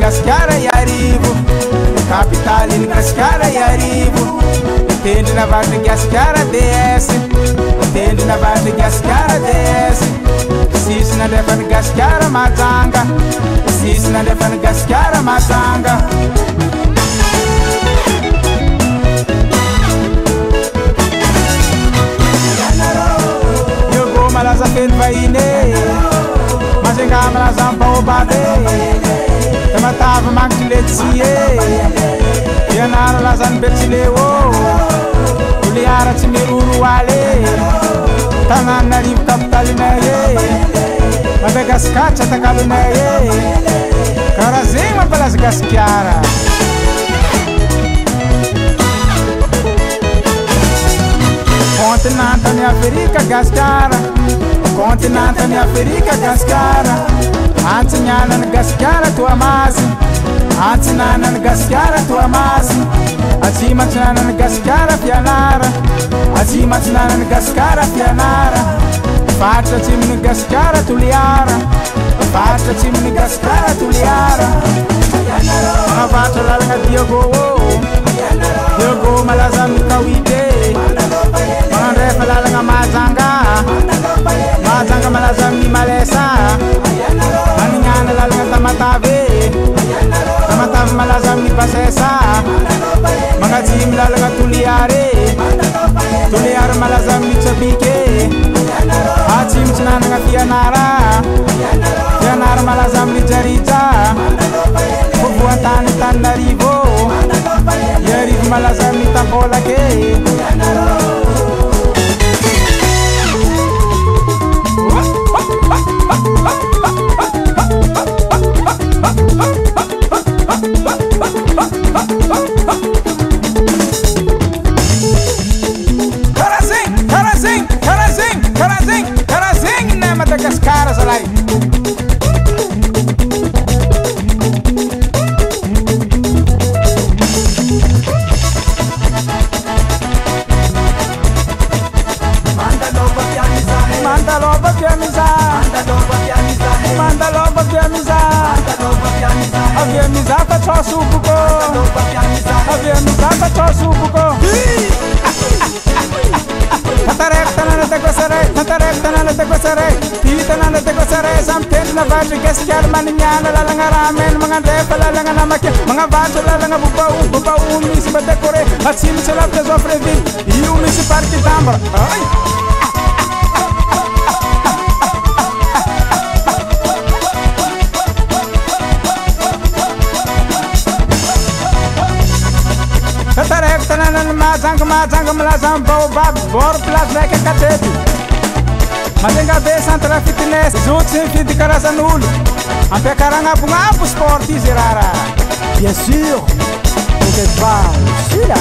Madagasikara e arivo, capital Cascara e arivo. Tende na Madagasikara DS, tende na Madagasikara DS. Sisi na Madagasikara Mazanga, sisi na Madagasikara Mazanga. Yogo malaza fen vaine, mazenga malaza baobade. Matava mangiletsie, yanara lazan betsileo, uliara timiruru wale, Tananarivo capital naye, Madagascar chatakalo naye, Karazema Madagasikara. Continente ni Afrika Gaskara, continente ni Afrika Gaskara. Antinana Gaskara to Amasi, Antinana Gaskara to Amasi, Azimatinana Gaskara Pianara, Azimatinana Gaskara Pianara, Fata Timin Gaskara to Liara, Fata Timin Gaskara to Liara, Avata Langa Diogo, Diogo Malazam Kawite, Manrefa Langa Mazanga, Mazanga Malazam Malesa. Tamatave, tamatave malazam ni pasesa, magazim lalanga tuliare, tuliare malazam ni chabike, hachim chinanga pianara, pianara malazam ni jarita, kubuatan Tananarivo, yarif malazam ni tapola ke. Karazing na Madagascar salai. Mandalova pianiza, Mandalova pianiza, Aviamiza pa chosu buko, Aviamiza pa chosu buko. Tanana te kosare, tanana te kosare, samten na vaju gaskar maninyana la langa ramen, mga defa la langa namake, mga vaju la langa bubau misi ba dekore, atsim chala te zofre vin, iu misi parki tambra. Mazanga malazam baobab, bor plas veke kateti. Mazenga be santra fitness, zut sem fit de karazanulu. Ampe karanga bungapu sport izerara. Bien sûr, t'inquiète pas, je suis là.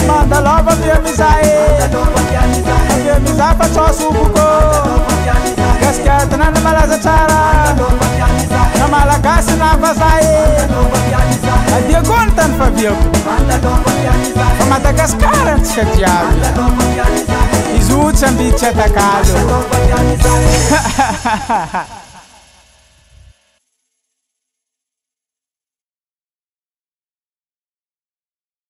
Mandalova piamizae, piamiza pa chosu buko. Gaskar tanana malaza chara, na Malagasy na vazae. Adia gontan Fabio, fa Madagascar tsika jiaby. Izy io tsy ambidy tsy atakalo.